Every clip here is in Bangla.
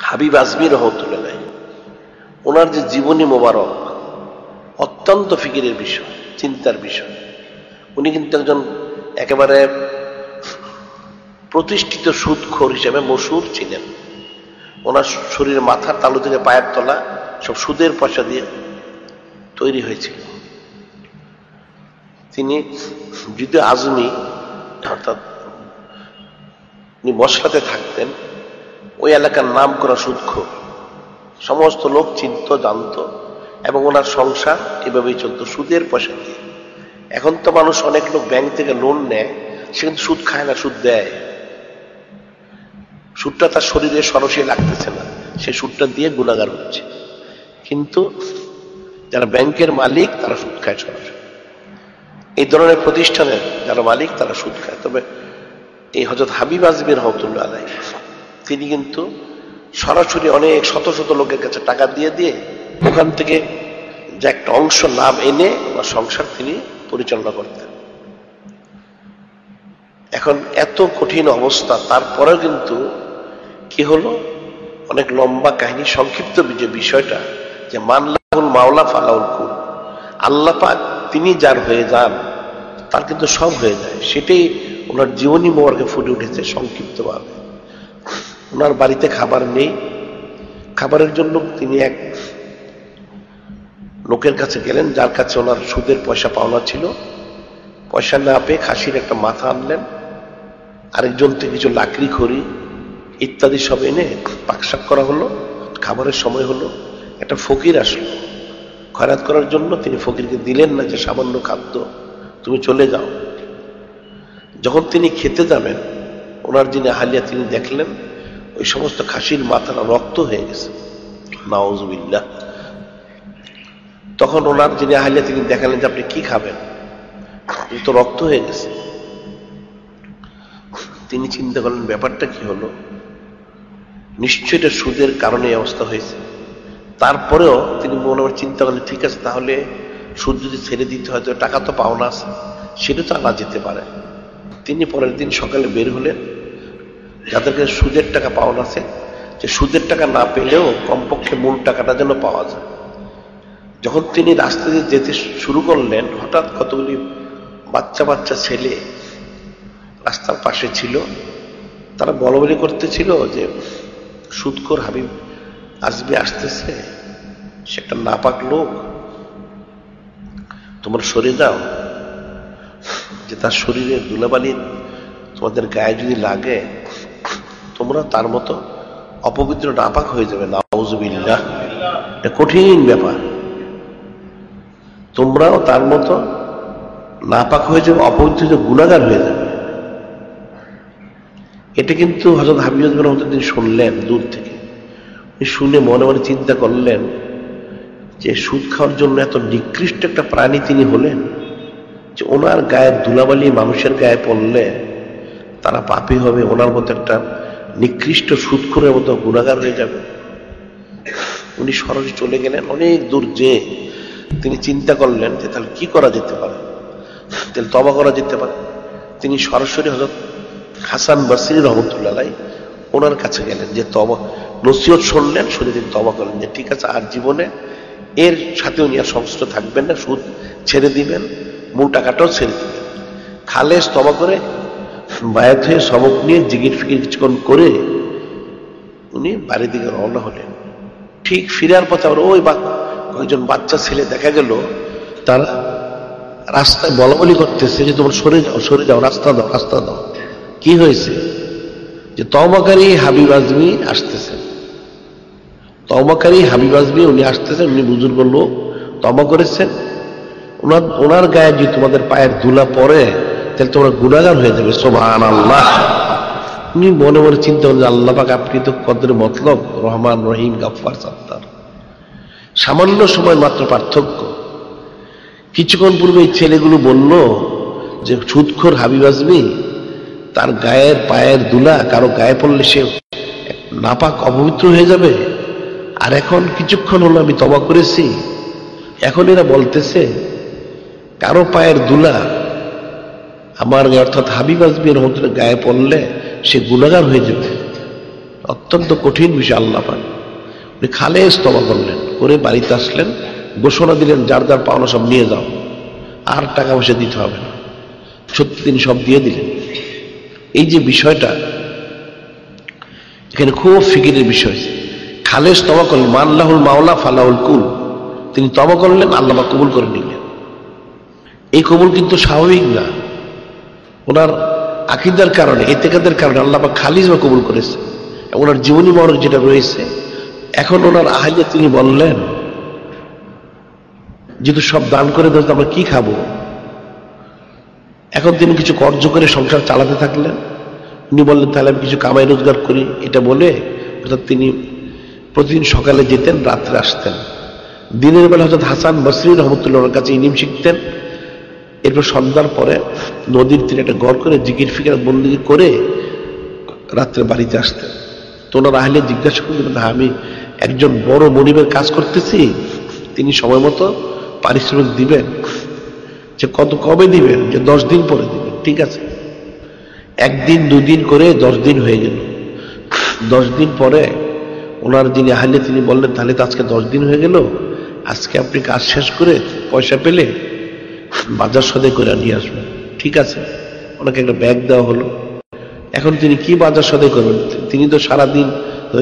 হাবিব আজমি রহমতুল্লাহ, ওনার যে জীবনী মোবারক অত্যন্ত ফিকিরের বিষয়, চিন্তার বিষয়। উনি কিন্তু একজন একেবারে প্রতিষ্ঠিত সুদখোর হিসেবে মশহুর ছিলেন। ওনার শরীরের মাথার তালু থেকে পায়ের তলা সব সুদের পয়সা দিয়ে তৈরি হয়েছিল। তিনি যদি আজমি অর্থাৎ উনি মশলাতে থাকতেন, ওই এলাকার নাম করা সুদখোর, সমস্ত লোক চিনত, জানত, এবং ওনার সংসার এভাবেই চলতো সুদের পয়সা দিয়ে। এখন তো মানুষ, অনেক লোক ব্যাংক থেকে লোন নেয়, সে কিন্তু সুদ খায় না, সুদ দেয়। সুদটা তার শরীরে সরাসরি লাগতেছে না, সে সুদটা দিয়ে গুনাহগার হচ্ছে। কিন্তু যারা ব্যাংকের মালিক তারা সুদ খায় সরাসরি। এই ধরনের প্রতিষ্ঠানের যারা মালিক তারা সুদ খায়। তবে এই হযরত হাবিব আজমি রহমতুল্লাহ আলাইহি তিনি কিন্তু সরাসরি অনেক শত শত লোকের কাছে টাকা দিয়ে দিয়ে ওখান থেকে যে একটা অংশ লাভ এনে ওনার সংসার তিনি পরিচালনা করতেন। এখন এত কঠিন অবস্থা, তারপরেও কিন্তু কি হলো, অনেক লম্বা কাহিনী, সংক্ষিপ্ত যে বিষয়টা, যে মানলাহুল মাওলা ফালাউল কুল, আল্লাহ পাক তিনি যার হয়ে যান তার কিন্তু সব হয়ে যায়। সেটাই ওনার জীবনী মোবারকে ফুটে উঠেছে সংক্ষিপ্তভাবে। ওনার বাড়িতে খাবার নেই, খাবারের জন্য তিনি এক লোকের কাছে গেলেন, যার কাছে ওনার সুদের পয়সা পাওনা ছিল। পয়সা না পেয়ে খাসির একটা মাথা আনলেন, আরেকজন থেকে কিছু লাকড়ি খড়ি ইত্যাদি সব এনে পাকশাক করা হলো। খাবারের সময় হলো, একটা ফকির আসলো খয়রাত করার জন্য। তিনি ফকিরকে দিলেন না যে সামান্য খাদ্য, তুমি চলে যাও। যখন তিনি খেতে যাবেন, ওনার যিনি আহলিয়া তিনি দেখলেন ওই সমস্ত খাসির মাথাটা রক্ত হয়ে গেছে, নাউজুবিল্লাহ। তখন ওনার যিনি আহলিয়া তিনি দেখালেন যে আপনি কি খাবেন, তো রক্ত হয়ে গেছে। তিনি চিন্তা করলেন ব্যাপারটা কি হলো, নিশ্চয়ই এটা সুদের কারণে এই অবস্থা হয়েছে। তারপরেও তিনি মনে মনে চিন্তা করলেন, ঠিক আছে, তাহলে সুদ যদি ছেড়ে দিতে হয় তো টাকা তো পাওনা আছে, সেটা তো আনা যেতে পারে। তিনি পরের দিন সকালে বের হলেন, যাদেরকে সুদের টাকা পাওনা আছে, যে সুদের টাকা না পেলেও কমপক্ষে মূল টাকাটা যেন পাওয়া যায়। যখন তিনি রাস্তা দিয়ে যেতে শুরু করলেন, হঠাৎ কতগুলি বাচ্চা বাচ্চা ছেলে রাস্তার পাশে ছিল। তারা বলাবলি করতেছিল যে সুদখোর হাবিব আজমি আসতেছে, সে একটা নাপাক লোক, তোমরা সরে যাও, যে তার শরীরের ধুলাবালি তোমাদের গায়ে যদি লাগে তোমরা তার মতো অপবিত্র নাপাক হয়ে যাবে। নাউজুবিল্লাহ, এটা কঠিন ব্যাপার। তোমরাও তার মতো নাপাক হয়ে যাবে, অপবিত্র গুনাহগার হয়ে যাবে। এটা কিন্তু হযরত হাবিব আজমি রহমতুল্লাহ তিনি শুনলেন দূর থেকে। শুনে মনে মনে চিন্তা করলেন যে সুদ খাওয়ার জন্য এত নিকৃষ্ট একটা প্রাণী তিনি হলেন, যে ওনার গায়ের ধুলাবালি মানুষের গায়ে পড়লে তারা পাপী হবে, ওনার মতো একটা নিকৃষ্ট সুদখোরের মতো গুনাহগার হয়ে যাবে। উনি সরাসরি চলে গেলেন অনেক দূর, যে তিনি চিন্তা করলেন যে তাহলে কি করা যেতে পারে, তাহলে তওবা করা যেতে পারে। তিনি সরাসরি হযরত হাসান বসরি রহমতুল্লাহ আলাইহি ওনার কাছে গেলেন, যে তওবা নসিহত শুনলেন, শুনে তিনি তওবা করলেন যে ঠিক আছে, আর জীবনে এর সাথে উনি আর সংশ্লিষ্ট থাকবেন না, সুদ ছেড়ে দিবেন, মূল টাকাটাও ছেড়ে দিবেন। খালেস তওবা করে বায়াত হয়ে সবক নিয়ে জিকির ফিকির কিছুক্ষণ করে উনি বাড়ির দিকে রওনা হলেন। ঠিক ফিরার পথে আবার ওই কয়েকজন বাচ্চা ছেলে দেখা গেল, তারা রাস্তায় বলাবলি করতেছে যে তোমরা সরে যাও, সরে যাও, রাস্তা দাও, রাস্তা দাও। কি হয়েছে, যে তওবাকারী হাবিব আজমি আসতেছেন, তওবাকারী হাবিব আজমি উনি আসতেছেন, উনি বুজুর্গ লোক, তওবা করেছেন, ওনার গায়ে যদি তোমাদের পায়ের ধুলা পড়ে তাহলে তোমরা গুনাহগার হয়ে যাবে। সুবহানাল্লাহ। উনি মনে মনে চিন্তা করলেন, আল্লাহ পাক আপনি তো কদরে মতলব, রহমান রহিম গাফফার সাত্তার, সামান্য সময় মাত্র পার্থক্য। কিছুক্ষণ পূর্বে এই ছেলেগুলো বলল যে সুদখোর হাবিব আজমি তার গায়ের পায়ের ধুলা কারো গায়ে পড়লে সে নাপাক অপবিত্র হয়ে যাবে, আর এখন কিছুক্ষণ হলো আমি তওবা করেছি, এখন এরা বলতেছে কারো পায়ের ধুলা আমার গায়ে অর্থাৎ হাবিব আজমি রহমতুল্লাহ গায়ে পড়লে সে গুনাহগার হয়ে যাবে। অত্যন্ত কঠিন বিষয়। আল্লাহ পাক উনি খালেস তওবা করলেন, করে বাড়িতে আসলেন, ঘোষণা দিলেন যার যার পাওনা সব নিয়ে যাও, আর টাকা পয়সা দিতে হবে না। সত্যি তিনি সব দিয়ে দিলেন। এই যে বিষয়টা এখানে খুব ফিকিরের বিষয়। খালেস তওবা করলেন, মানলাহুল মাওলা ফালাহুল কুল, তিনি তওবা করলেন, আল্লাহ পাক কবুল করে নিলেন। এই কবুল কিন্তু স্বাভাবিক না, ওনার আকীদার কারণে, ইতিকাদের কারণে আল্লাহ পাক খালিস বা কবুল করেছে। ওনার জীবনী মরক যেটা রয়েছে, এখন ওনার আহলে তিনি বললেন যেহেতু সব দান করে দেন, আমরা কি খাবো? এখন তিনি কিছু কর্জ করে সংসার চালাতে থাকলেন। উনি বললেন তাহলে আমি কিছু কামাই রোজগার করি, এটা বলে অর্থাৎ তিনি প্রতিদিন সকালে যেতেন, রাত্রে আসতেন। দিনের বেলা হযরত হাসান বসরি রহমতুল্লাহর কাছে ইলম শিখতেন। এরপর সন্ধ্যার পরে নদীর তীরে একটা ঘর করে জিকির ফিকির বন্দেগী করে রাত্রে বাড়িতে আসতেন। তো ওনার আহলে জিজ্ঞাসা করলেন, আমি একজন বড় মনিবের কাজ করতেছি, তিনি সময় মতো পারিশ্রমিক দিবেন। যে কবে দিবেন? যে 10 দিন পরে দিবেন। ঠিক আছে। একদিন দুদিন করে 10 দিন হয়ে গেল। 10 দিন পরে ওনার যিনি আহলে তিনি বললেন তাহলে তো আজকে 10 দিন হয়ে গেল, আজকে আপনি কাজ শেষ করে পয়সা পেলে বাজার সদাই করে নিয়ে আসবেন। ঠিক আছে। ওনাকে একটা ব্যাগ দেওয়া হলো। এখন তিনি কি বাজার সদাই করবেন? তিনি তো সারাদিন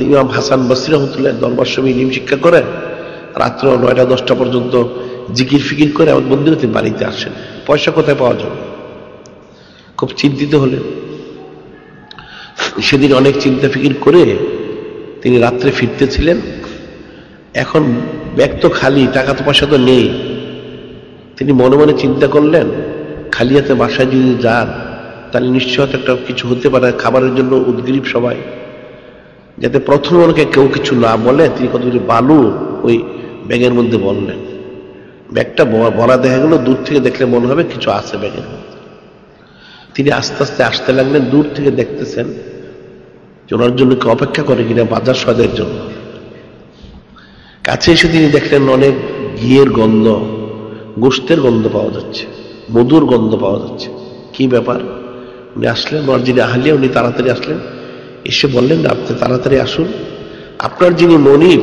ইমাম হাসান বসরি রহমতুল্লাহ দরবার শরীফে ইলম শিক্ষা করেন, রাত্র 9টা-10টা পর্যন্ত জিকির ফিকির করে আমার বন্ধুরা তিনি বাড়িতে আসেন, পয়সা কোথায় পাওয়া যাবে? খুব চিন্তিত হলেন। সেদিন অনেক চিন্তা ফিকির করে তিনি রাত্রে ফিরতেছিলেন। এখন ব্যাগ তো খালি, টাকা তো পয়সা তো নেই। তিনি মনে মনে চিন্তা করলেন খালি হাতে বাসায় যদি যান তাহলে নিশ্চয় একটা কিছু হতে পারে, খাবারের জন্য উদ্গ্রীব সবাই, যাতে প্রথমে ওনাকে কেউ কিছু না বলে তিনি কতগুলি বালু ওই ব্যাগের মধ্যে বললেন। ব্যাগটা ভরা দেখা গেল, দূর থেকে দেখলে মনে হবে কিছু আছে ব্যাগের মধ্যে। তিনি আস্তে আস্তে আসতে লাগলেন, দূর থেকে দেখতেছেন যে ওনার জন্য কেউ অপেক্ষা করে কিনা বাজার সদাইয়ের জন্য। কাছে এসে তিনি দেখলেন অনেক ঘিয়ের গন্ধ, গোশতের গন্ধ পাওয়া যাচ্ছে, মধুর গন্ধ পাওয়া যাচ্ছে। কি ব্যাপার? উনি আসলেন, ওনার যিনি আহলিয়া উনি তাড়াতাড়ি আসলেন, এসে বললেন আপনি তাড়াতাড়ি আসুন, আপনার যিনি মনিব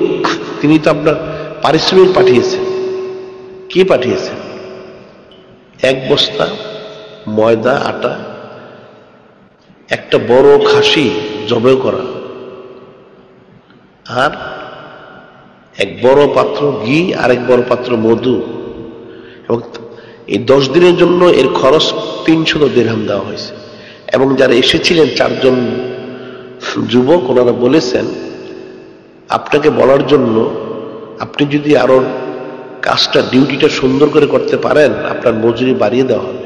তিনি তো আপনার পারিশ্রমিক পাঠিয়েছেন। কি পাঠিয়েছেন? 1 বস্তা ময়দা আটা, একটা বড় খাসি জবাই করা, আর 1 বড় পাত্র ঘি, আর 1 বড় পাত্র মধু। এবং এই 10 দিনের জন্য এর খরচ 300 দিরহাম দেওয়া হয়েছে। এবং যারা এসেছিলেন 4 জন যুবক, ওনারা বলেছেন আপনাকে বলার জন্য আপনি যদি আরো কাজটা ডিউটিটা সুন্দর করে করতে পারেন আপনার মজুরি বাড়িয়ে দেওয়া হবে।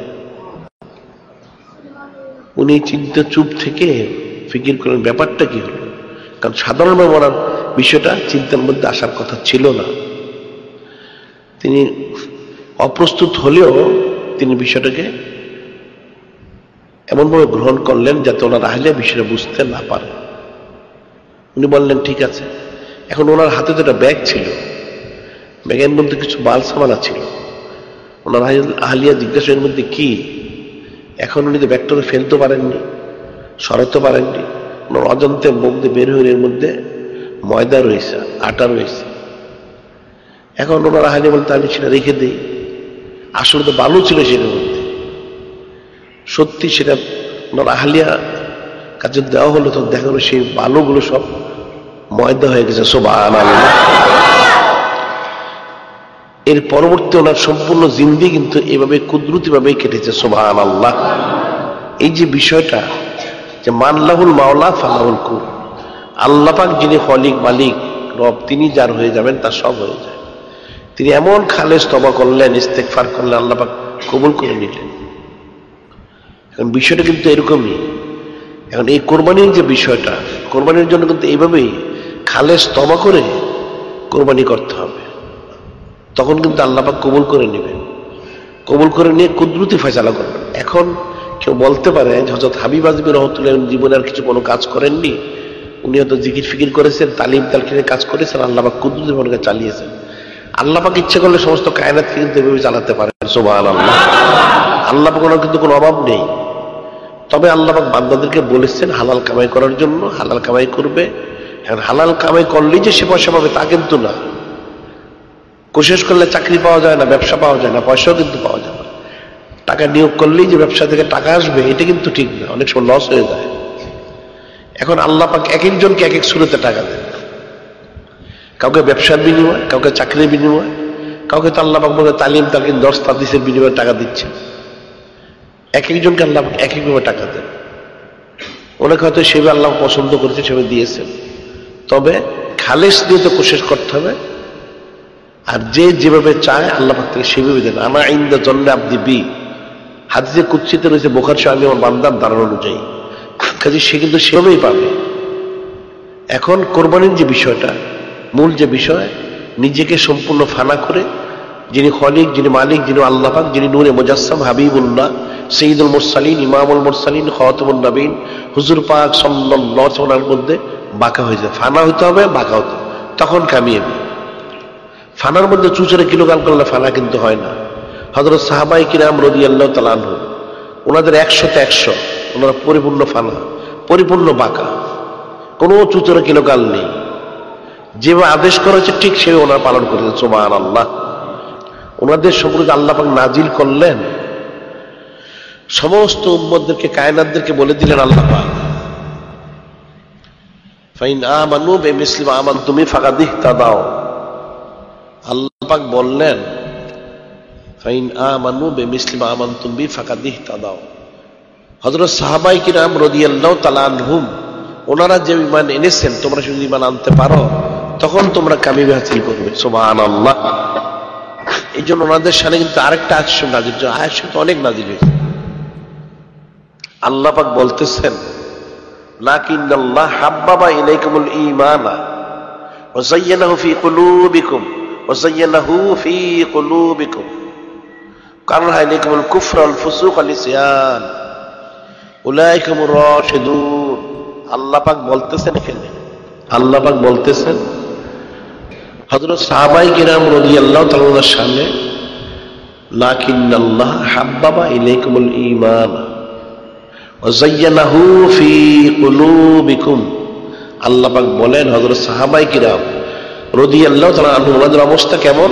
উনি চিন্তা চুপ থেকে ফিকির করেন ব্যাপারটা কি হলো, কারণ সাধারণভাবে ওনার বিষয়টা চিন্তার মধ্যে আসার কথা ছিল না। তিনি অপ্রস্তুত হলেও তিনি বিষয়টাকে এমনভাবে গ্রহণ করলেন যাতে ওনার আহলে বিষয়টা বুঝতে না পারে। উনি বললেন ঠিক আছে। এখন ওনার হাতে তো একটা ব্যাগ ছিল, ব্যাগের মধ্যে কিছু মাল সামানা ছিল। ওনার আহলিয়া জিজ্ঞাসা এর মধ্যে কি? এখন উনি তো ব্যাগটা ফেলতে পারেননি, সরাতে পারেননি। ওনার অজান্তে মুখ দিয়ে বের হয়ে এর মধ্যে ময়দা রয়েছে, আটা রয়েছে। এখন ওনার আহলিয়া বলতে আমি সেটা রেখে দিই। আসলে তো বালু ছিল সেটার মধ্যে। সত্যি সেটা ওনার আহলিয়া কাছে দেওয়া হলো, তো দেখা গেল সেই বালুগুলো সব ময়দা হয়ে গেছে। সুবহানাল্লাহ। এর পরবর্তী ওনার সম্পূর্ণ জিন্দি কিন্তু এভাবে কুদরতি ভাবেই কেটেছে। সুবহানাল্লাহ। এই যে বিষয়টা যে মানলাহুল মাওলা ফালাহুল কুল, আল্লাহ পাক যিনি খলিক মালিক রব, তিনি যার হয়ে যাবেন তার সব হয়ে যায়। তিনি এমন খালেস তওবা করলেন, ইস্তেগফার করলেন, আল্লাহ পাক কবুল করে নিলেন। এখন বিষয়টা কিন্তু এরকমই। এখন এই কোরবানির যে বিষয়টা, কোরবানির জন্য কিন্তু এইভাবেই খালেস তওবা করে কোরবানি করতে হবে, তখন কিন্তু আল্লাহ পাক কবুল করে নেবেন। কবুল করে নিয়ে কুদরতি ফয়সালা করবেন। এখন কেউ বলতে পারে হযরত হাবিব আজমি রহমতুল্লাহ জীবনে আর কিছু কোনো কাজ করেননি, উনি হয়তো জিকির ফিকির করেছেন, তালিম তালকিনের কাজ করেছেন, আল্লাহ পাক কুদরতি ভাবে চালিয়েছেন। আল্লাহ পাক ইচ্ছে করলে সমস্ত কায়নাতকে কিন্তু এভাবে চালাতে পারেন। সুবহানাল্লাহ। আল্লাহ পাক ওনার কিন্তু কোনো অভাব নেই। তবে আল্লাহ পাক বান্দাদেরকে বলেছেন হালাল কামাই করার জন্য, হালাল কামাই করবে। হ্যাঁ, হালাল কামাই করলেই যে সে পয়সা পাবে তা কিন্তু না। কোশিশ করলে চাকরি পাওয়া যায় না, ব্যবসা পাওয়া যায় না, পয়সাও কিন্তু পাওয়া যায় না। টাকা নিয়োগ করলেই যে ব্যবসা থেকে টাকা আসবে এটা কিন্তু ঠিক না, অনেক সময় লস হয়ে যায়। এখন আল্লাহ পাক এক একজনকে এক এক সুরতে টাকা দেন, কাউকে ব্যবসার বিনিময়, কাউকে চাকরির বিনিময়, কাউকে তো আল্লাহ পাক বলে তালিম তালিম দর্শ তাদিসের বিনিময়ে টাকা দিচ্ছেন। এক একজনকে আল্লাহ পাক এক একভাবে টাকা দেন। ওনাকে হয়তো সেভাবে আল্লাহ পছন্দ করেছে, সেভাবে দিয়েছেন। তবে খালেস দিয়ে তো কোশিশ করতে হবে। আর যে যেভাবে চায় আল্লাহ পাক থেকে সেভাবে দেন। আনা ইনদা জন্নে আব্দি বি, হাদিসে কুদসিতে রয়েছে বুখারী শরীফে, আমি আমার বান্দার ধারণা অনুযায়ী, কাজে সে কিন্তু সেভাবেই পাবে। এখন কোরবানির যে বিষয়টা, মূল যে বিষয়, নিজেকে সম্পূর্ণ ফানা করে যিনি খলিক, যিনি মালিক, যিনি আল্লাহ পাক, যিনি নূরে মুজাসসাম হাবিবুল্লাহ সৈয়দুল মুরসালিন, ইমামুল মুরসালিন, খাতামুন নবীন হুজুর পাক সাল্লাল্লাহু আলাইহি ওয়াসাল্লামের মধ্যে বাঁকা হয়ে যায়। ফানা হইতে হবে, বাঁকা হতে, তখন কামিয়াবি। ফানার মধ্যে চুচরে কিলোগাল করলে ফানা কিন্তু হয় না। হযরত সাহাবায়ে কিরাম রাদিয়াল্লাহু তাআলা আনহু, ওনাদের 100তে 100, ওনারা পরিপূর্ণ ফানা, পরিপূর্ণ বাঁকা, কোনো চুচরে কিলোগাল নেই। যেভাবে আদেশ করা হচ্ছে ঠিক সেভাবে ওনারা পালন করেছেন। সুবহানাল্লাহ। ওনাদের সম্পর্কে আল্লাহ পাক নাজিল করলেন, সমস্ত উম্মতদেরকে, কায়নাতদেরকে বলে দিলেন আল্লাহ পাক, ফাইন আমানু বিমিসলি মা আমানতুম ফাকাদ ইহতাদাও। আল্লাহ পাক বললেন ফাইন আমানু বিমিসলি মা আমানতুম বি ফাকাদ ইহতাদাও। হযরত সাহাবায়ে কিরাম রাদিয়াল্লাহু তাআলা আনহুম, ওনারা যে ঈমান এনেছেন, তোমরা যদি ঈমান আনতে পারো তখন তোমরা কামিয়াবি হাসিল করবে। সুবহানাল্লাহ। এই জন্য ওনাদের সামনে কিন্তু আরেকটা আয়াত নাযিল হয়েছে, আয়াত তো অনেক নাযিল হয়েছে। আল্লাহ পাক বলতেছেন, লাকিন্নাল্লাহ হাব্বাবা ইলাইকুমুল ঈমানা ওয়া যায়্যানাহু ফি কুলুবিকুম ওয়া যায়্যানাহু ফি কুলুবিকুম কারাহা ইলাইকুমুল কুফরা ওয়াল ফুসুক ওয়াল ইসয়ান উলাইকা হুমুর রাশিদুন। আল্লাহ পাক বলতেছেন, এখানে আল্লাহ পাক বলতেছেন হযরত সাহাবায়ে কিরাম রাদিয়াল্লাহু তাআলার সামনে, লাকিন্নাল্লাহ হাব্বাবা ইলাইকুমুল ঈমানা ওয়া যায়্যানাহু ফি কুলুবিকুম। আল্লাহ পাক বলেন হযরত সাহাবায়ে কিরাম রাদিয়াল্লাহু তাআলা আনহুম, ওনাদের অবস্থা কেমন?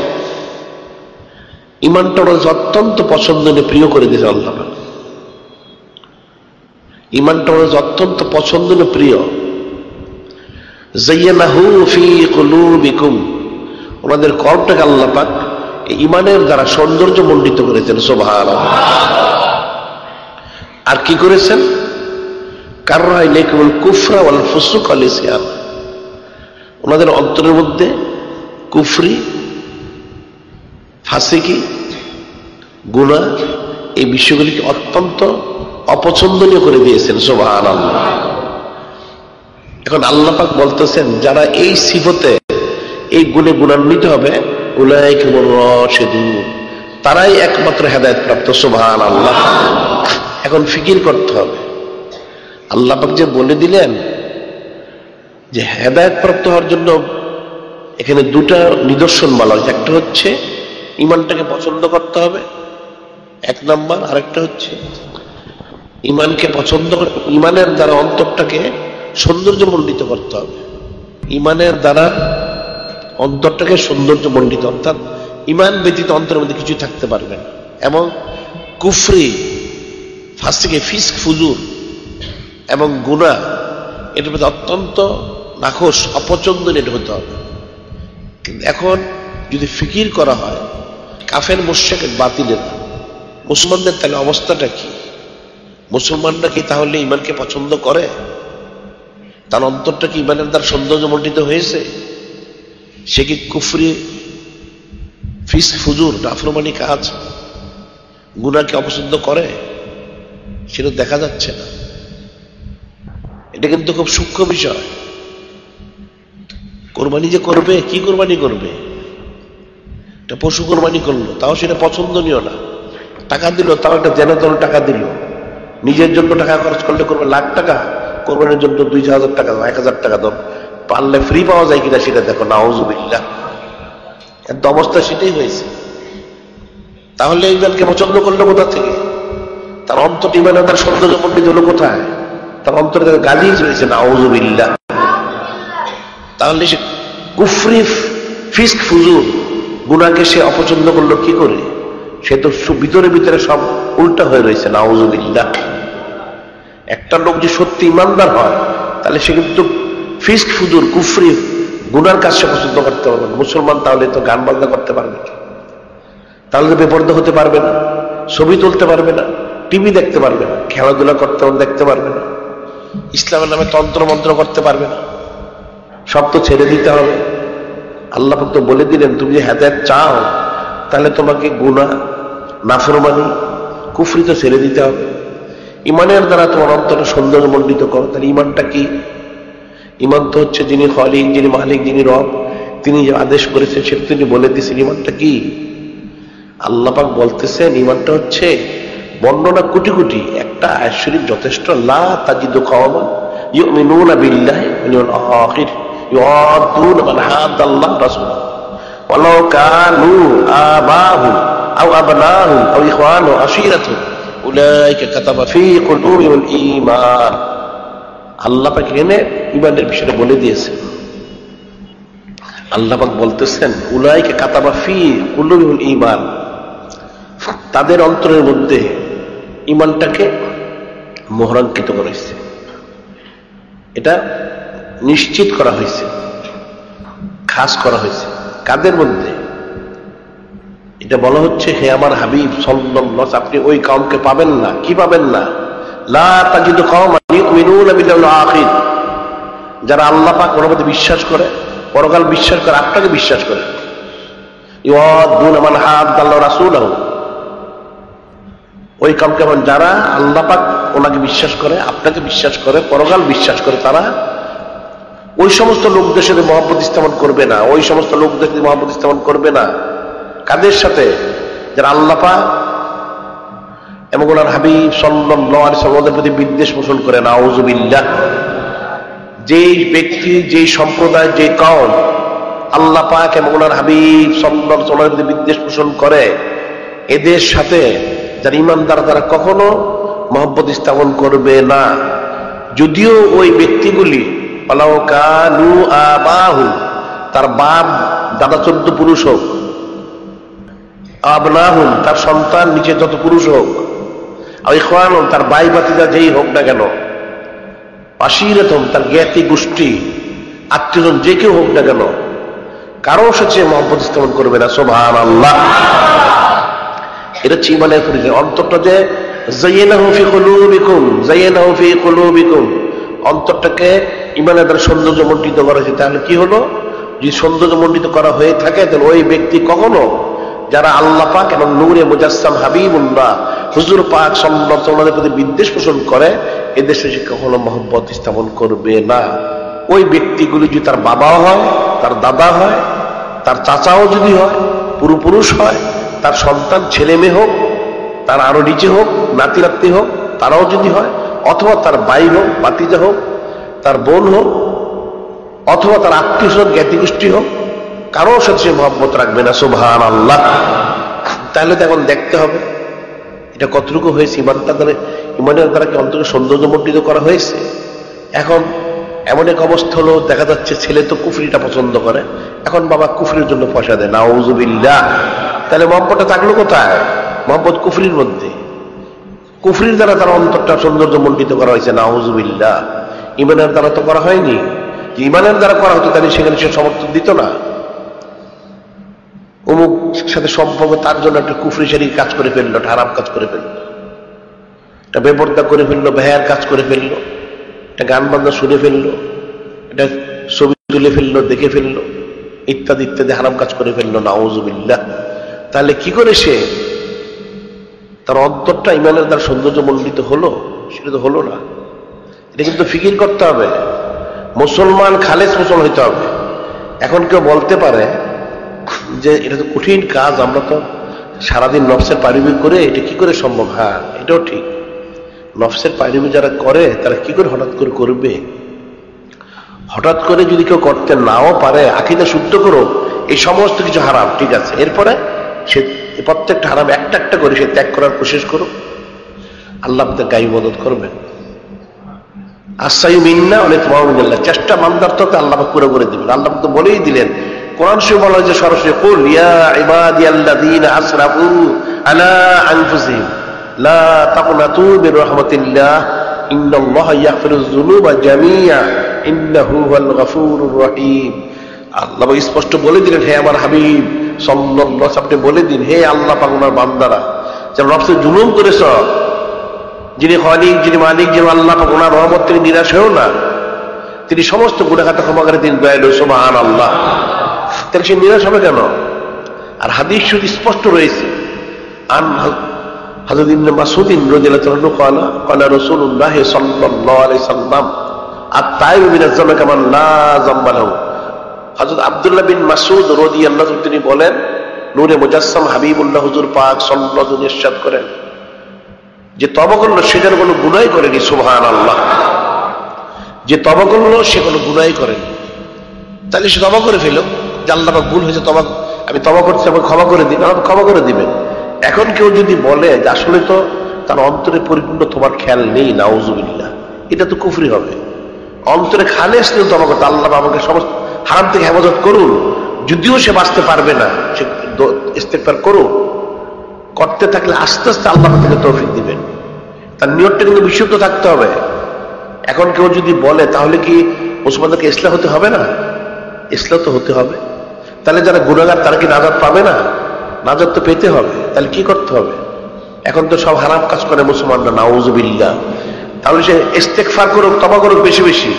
ঈমানটা ওরা অত্যন্ত পছন্দনীয়, প্রিয় করে দিয়েছে আল্লাহ পাক। ঈমানটা ওরা অত্যন্ত পছন্দনীয়, প্রিয়। যায়্যানাহু ফি কুলুবিকুম, ওনাদের কর্মটাকে আল্লাহ পাক এই ঈমানের দ্বারা সৌন্দর্য মণ্ডিত করেছেন। সুবহানাল্লাহ। আর কি করেছেন? কারাহা ইলাইকুমুল কুফরা ওয়াল ফুসুক ওয়াল ইসয়ান, ওনাদের অন্তরের মধ্যে কুফরি, ফাসিকি, গুনাহ, এই বিষয়গুলিকে অত্যন্ত অপছন্দনীয় করে দিয়েছেন। সুবহানাল্লাহ। এখন আল্লাহ পাক বলতেছেন, যারা এই সিফতে, এই গুণে গুণান্বিত হবে, উলাইকা হুমুর রাশিদুন, তারাই একমাত্র হেদায়েত প্রাপ্ত। সুবহানাল্লাহ। এখন ফিকির করতে হবে, আল্লাহ পাক যে বলে দিলেন যে হেদায়েত প্রাপ্ত হওয়ার জন্য এখানে দুটা নিদর্শন বলা হয়েছে। একটা হচ্ছে ঈমানটাকে পছন্দ করতে হবে, এক নাম্বার। আরেকটা হচ্ছে ঈমানকে পছন্দ করে ঈমানের দ্বারা অন্তরটাকে সৌন্দর্যমণ্ডিত করতে হবে। ঈমানের দ্বারা অন্তরটাকে সৌন্দর্যমণ্ডিত, অর্থাৎ ঈমান ব্যতীত অন্তরের মধ্যে কিছু থাকতে পারবে না। এবং কুফরি, ফাসিকে, ফিস্ক, ফুজুর এবং গুনাহ, এটার মধ্যে অত্যন্ত নাখোশ, অপছন্দনীয় হতে হবে। কিন্তু এখন যদি ফিকির করা হয়, কাফের মুশরিক বাতিলের মুসলমানদের তাহলে অবস্থাটা কি? মুসলমানরা কি তাহলে ঈমানকে পছন্দ করে? তার অন্তরটা কি ঈমানের দ্বারা সৌন্দর্যমণ্ডিত হয়েছে? সে কি কুফরি, ফিস্ক, ফুজুর, নাফরমানি কাজ, গুনাহকে অপছন্দ করে? সেটা দেখা যাচ্ছে না। এটা কিন্তু খুব সূক্ষ্ম বিষয়। কোরবানি যে করবে, কি কোরবানি করবে? একটা পশু কোরবানি করলো, তাও সেটা পছন্দনীয় না। টাকা দিল, তাও একটা জেনে তেন টাকা দিল। নিজের জন্য টাকা খরচ করলে করবে লাখ টাকা, কোরবানির জন্য 2000 টাকা দাও, 1000 টাকা দাও, পারলে ফ্রি পাওয়া যায় কিনা সেটা দেখো। নাউযুবিল্লাহ। এত অবস্থা সেটাই হয়েছে। তাহলে ঈমানকে পছন্দ করলো কোথা থেকে? তার অন্তর অন্তর ইমানে তার সৌন্দর্য মণ্ডিত হলো কোথায়? তার অন্তরে তার গালি চলেছে নাউযুবিল্লাহ। তাহলে সে কুফরি ফিস্ক ফুজুর গুনাহকে সে অপছন্দ করলো কি করে? সে তো ভিতরে ভিতরে সব উল্টা হয়ে রয়েছে নাউযুবিল্লাহ। একটা লোক যে সত্যি ইমানদার হয় তাহলে সে কিন্তু ফিস্ক ফুজুর কুফরি গুনার কাজ সে পছন্দ করতে পারবে না। মুসলমান তাহলে তো গান বাজনা করতে পারবে না, তাহলে তো বেপরদা হতে পারবে না, ছবি তুলতে পারবে না, টিভি দেখতে পারবে না, খেলাধুলা করতে দেখতে পারবে না, ইসলামের নামে তন্ত্র মন্ত্র করতে পারবে না, সব তো ছেড়ে দিতে হবে। আল্লাহ পাক তো বলে দিলেন তুমি যদি হেদায়েত চাও তাহলে তোমাকে গুনাহ, নাফরমানি, কুফরি তো ছেড়ে দিতে হবে। ইমানের দ্বারা তোমার অন্তরটা সৌন্দর্য মণ্ডিত করো। তাহলে ইমানটা কি? ইমান তো হচ্ছে যিনি খালিক, যিনি মালিক, যিনি রব, তিনি যে আদেশ করেছেন সেটা তিনি বলে দিয়েছেন। ইমানটা কি? আল্লাহ পাক বলতেছেন ইমানটা হচ্ছে বর্ণনা কোটি কোটি, একটা আয়াত শরীফ যথেষ্ট। লা তাজিদু কওমান ইউমিনুনা বিল্লাহি ওয়াল ইয়াউমিল আখির ইউআদুনা মান হাদাল্লাহ রাসূলা ওয়ালাউ কানু আবাহুম আও আবনাহুম আও ইখওয়ানুহুম আশীরাতুহুম উলাইকা কাতাবা ফী কুলুবিহিমুল ঈমান। আল্লাহ পাক এখানে ঈমানের বিষয়টা বলে দিয়েছেন। আল্লাহ পাক বলতেছেন উলাইকা কাতাবা ফী কুলুবিহিমুল ঈমান, তাদের অন্তরের মধ্যে ঈমানটাকে মোহরাঙ্কিত করা হয়েছে, এটা নিশ্চিত করা হয়েছে, খাস করা হয়েছে। কাদের মধ্যে? এটা বলা হচ্ছে হে আমার হাবিব সাল্লাল্লাহু আলাইহি ওয়াসাল্লাম, আপনি ওই কওমকে পাবেন না। কি পাবেন না? লা তাজিদু কওমান ইউমিনুনা বিল্লাহি ওয়াল আখির, যারা আল্লাহ পাক ওর মধ্যে বিশ্বাস করে, পরকাল বিশ্বাস করে, আপনাকে বিশ্বাস করে। ইউআদুনা মান হাদাল্লাহ রাসূলাহু, ওই কওম কেমন? যারা আল্লাহ পাক ওনাকে বিশ্বাস করে, আপনাকে বিশ্বাস করে, পরকাল বিশ্বাস করে, তারা ওই সমস্ত লোকদের সাথে মহব্বত স্থাপন করবে না। ওই সমস্ত লোকদের সাথে মহব্বত স্থাপন করবে না। কাদের সাথে? যারা আল্লাহ পাক এবং ওনার হাবিব সাল্লাল্লাহু আলাইহি ওয়াসাল্লামের প্রতি বিদ্বেষ পোষণ করে। নাউযুবিল্লাহ। যেই ব্যক্তি, যেই সম্প্রদায়, যে কওম আল্লাহ পাক এবং ওনার হাবিব সাল্লাল্লাহু আলাইহি ওয়াসাল্লামের প্রতি বিদ্বেষ পোষণ করে, এদের সাথে যারা ঈমানদার তারা কখনো মহব্বত স্থাপন করবে না। যদিও ওই ব্যক্তিগুলি ওয়ালাউ কানু আবাহুম, তার বাপ দাদা 14 পুরুষ হোক, আবনাহুম, তার সন্তান নিচে যত পুরুষ হোক, আর ইখওয়ানুহুম, তার ভাই ভাতিজা যেই হোক না কেন, আশীরাতুহুম, তার জ্ঞাতি গোষ্ঠী আত্মীয়জন যে কেউ হোক না কেন, কারো সাথে মহব্বত স্থাপন করবে না। সুবহানাল্লাহ। এটা হচ্ছে ঈমানের পরিচয়। অন্তরটা যে যায়্যানাহু ফি কুলুবিকুম, যায়্যানাহু ফি কুলুবিকুম, অন্তরটাকে ঈমানের দ্বারা সৌন্দর্য মণ্ডিত করা হয়েছে। তাহলে কি হলো? যদি সৌন্দর্য মণ্ডিত করা হয়ে থাকে তাহলে ওই ব্যক্তি কখনো যারা আল্লাহ পাক এবং নূরে মুজাসসাম হাবিবুল্লাহ হুজুর পাক সাল্লাল্লাহু আলাইহি ওয়াসাল্লামের প্রতি বিদ্বেষ পোষণ করে, এদের সাথে কখনো মহব্বত স্থাপন করবে না। ওই ব্যক্তিগুলি যদি তার বাবা হয়, তার দাদা হয়, তার চাচাও যদি হয়, পুরুষ হয়, তার সন্তান ছেলে মেয়ে হোক, তার আরো নিচে হোক, নাতি নাতনি হোক, তারাও যদি হয়, অথবা তার ভাই হোক, ভাতিজা হোক, তার বোন হোক, অথবা তার আত্মীয় স্বজন জ্ঞাতি গোষ্ঠী হোক, কারোর সাথে মহব্বত রাখবে না। সুবহানাল্লাহ। তাহলে তো এখন দেখতে হবে এটা কতটুকু হয়েছে। ইমানের দ্বারা কি অন্তকে সৌন্দর্য মণ্ডিত করা হয়েছে? এখন এমন এক অবস্থা হলো, দেখা যাচ্ছে ছেলে তো কুফরিটা পছন্দ করে, এখন বাবা কুফরির জন্য পয়সা দেয়। নাউযুবিল্লাহ। তাহলে মহব্বতটা থাকলো কোথায়? মহব্বত কুফরির মধ্যে। কুফরির দ্বারা তার অন্তরটা সৌন্দর্য মণ্ডিত করা হয়েছে। নাউযুবিল্লাহ। ইমানের দ্বারা তো করা হয়নি। ইমানের দ্বারা করা হতো তাহলে সেখানে সে সমর্থন দিত না। অমুক সাথে সম্পর্ক, তার জন্য একটা কুফরি শারীর কাজ করে ফেললো, হারাম কাজ করে ফেললো, একটা বেপরদা করে ফেললো, বেহায়ার কাজ করে ফেললো, একটা গান বাজনা শুনে ফেললো, এটা ছবি তুলে ফেললো, দেখে ফেললো, ইত্যাদি ইত্যাদি হারাম কাজ করে ফেললো। নাউযুবিল্লাহ। তাহলে কি করে সে তার অন্তরটা ইমানের দ্বারা সৌন্দর্য মণ্ডিত হলো? সেটা তো হলো না। এটা কিন্তু ফিকির করতে হবে। মুসলমান খালেস মুসলমান হইতে হবে। এখন কেউ বলতে পারে যে এটা তো কঠিন কাজ, আমরা তো সারাদিন নফসের পারিবি করে, এটা কি করে সম্ভব? হ্যাঁ, এটাও ঠিক। নফসের পারিবি যারা করে তারা কি করে হঠাৎ করে করবে? হঠাৎ করে যদি কেউ করতে নাও পারে, আকীদা শুদ্ধ করো, এই সমস্ত কিছু হারাম, ঠিক আছে, এরপরে সে প্রত্যেকটা হারাম একটা একটা করে সে ত্যাগ করার কোশিশ করো। আল্লাহ আপনাদের গায়ে মদত করবেন। আসাই মিন্না অনেক মাহমুদুল্লাহ, চেষ্টা মানদার তো আল্লাহ পুরো করে দিবেন। আল্লাহ তো বলেই দিলেন, কোরআন শরীফ বলা হয়েছে সরাসরি, কুল ইয়া ইবাদিয়াল্লাযীনা আসরাফু আলা আনফুসিহিম লা তাকনাতু মির রাহমাতিল্লাহ ইন্নাল্লাহা ইয়াগফিরুয যুনুবা জামিআ ইন্নাহু হুয়াল গফুরুর রহিম। আল্লাহ স্পষ্ট বলে দিলেন, হে আমার হাবিব সাল্লাল্লাহু আলাইহি ওয়াসাল্লাম, আপনি বলে দিন, হে আল্লাহ পাক ওনার বান্দারা, যারা নফসে জুলুম করেছ, যিনি খালিক, যিনি মালিক, যিনি আল্লাহ পাক, ওনার রহমত থেকে নিরাশ হয়েও না। তিনি সমস্ত গুনাহ খাতা ক্ষমা করে, তিনি দয়ালু, সুবহানাল্লাহ। তাহলে সে নিরাশ হবে কেন? আর হাদিস শরীফ স্পষ্ট রয়েছে, আন হযরত ইবনে মাসউদ রাদিয়াল্লাহু আনহু ক্বালা রাসূলুল্লাহ সাল্লাল্লাহু আলাইহি সাল্লাম আত-তাইবু মিনাজ যামবি কামান লা যামবা লাহু। হযরত আব্দুল্লাহ বিন মাসউদ রাদিয়াল্লাহু আনহু তিনি বলেন, নূরে মুজাসসাম হাবিবুল্লাহ হুজুর পাক সাল্লাল্লাহু আলাইহি ওয়াসাল্লাম ইরশাদ করেন যে তওবা করলো সে যেন কোনো গুনাহই করেনি। সুবহানাল্লাহ। যে তওবা করলো সে কোনো গুনাহই করেনি। তাহলে সে তওবা করে ফেলো যে আল্লাহ পাক ভুল হয়েছে, আমি তওবা করছি, আমাকে ক্ষমা করে দিন, আমাকে ক্ষমা করে দিবেন। এখন কেউ যদি বলে যে আসলে তো তার অন্তরে পরিপূর্ণ তোমার খেয়াল নেই, নাউজুবিল্লাহ, এটা তো কুফরি হবে। অন্তরে খালেস নেই তওবা করতে, আল্লাহ আমাকে সমস্ত হারাম থেকে হেফাজত করুন, যদিও সে বাঁচতে পারবে না, সে ইস্তেগফার করুন। করতে থাকলে আস্তে আস্তে আল্লাহ থেকে তৌফিক দিবেন। তার নিয়তটা কিন্তু বিশুদ্ধ থাকতে হবে। এখন কেউ যদি বলে তাহলে কি মুসলমানদেরকে ইসলাম হতে হবে না? ইসলাম তো হতে হবে। তাহলে যারা গুনাহগার তারা কি নাজাত পাবে না? নাজাত তো পেতে হবে। তাহলে কি করতে হবে? এখন তো সব হারাম কাজ করে মুসলমানরা, নাউজুবিল্লাহ। তাহলে সে ইস্তেগফার করুক, তওবা করুক বেশি বেশি,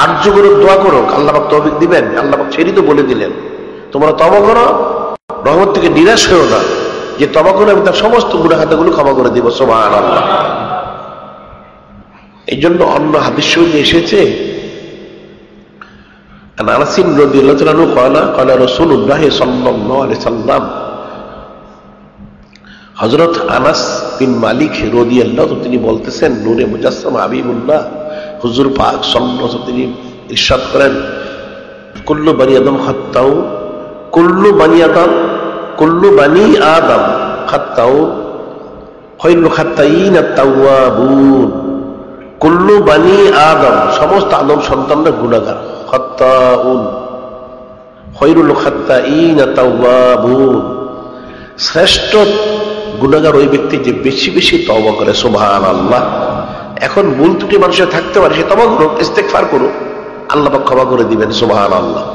আরজু করুক, দোয়া করুক, আল্লাহ পাক তৌফিক দিবেন। আল্লাহ পাক সেটাই তো বলে দিলেন, তোমরা তওবা করো, রহমত থেকে নিরাশ হও না, যে তওবা করে আমি তার সমস্ত গুনাহ খাতাগুলো ক্ষমা করে দিব। সুবহানাল্লাহ। এই জন্য অন্য হাদিস শরীফে এসেছে, আনাস রাদিয়াল্লাহু তাআলা আনহু ক্বালা রাসূলুল্লাহ সাল্লাল্লাহু আলাইহি সাল্লাম, হযরত আনাস বিন মালিক রাদিয়াল্লাহু তিনি বলতেছেন, নূরে মুজাসসাম হাবিবুল্লাহ হুজুর পাক সাল্লাল্লাহু আলাইহি তিনি ইরশাদ করেন, কুল্লু বানি আদম খাত্তাউ, কুল্লু বানি আদম খাত্তাউ খায়রুল খাত্তাইন আত-তাওয়াবুন। কুল্লু বানি আদম, সমস্ত আদম সন্তানরা গুনাহগার, খাত্তাউন খায়রুল খাত্তাইন আত-তাওয়াবুন। শ্রেষ্ঠ গুনাহগার ওই ব্যক্তি যে বেশি বেশি তওবা করে। সুবহানাল্লাহ। এখন ভুল ত্রুটি মানুষের থাকতে পারে, সে তওবা করুক, ইস্তেগফার করুক, আল্লাহ পাক ক্ষমা করে দিবেন। সুবহানাল্লাহ।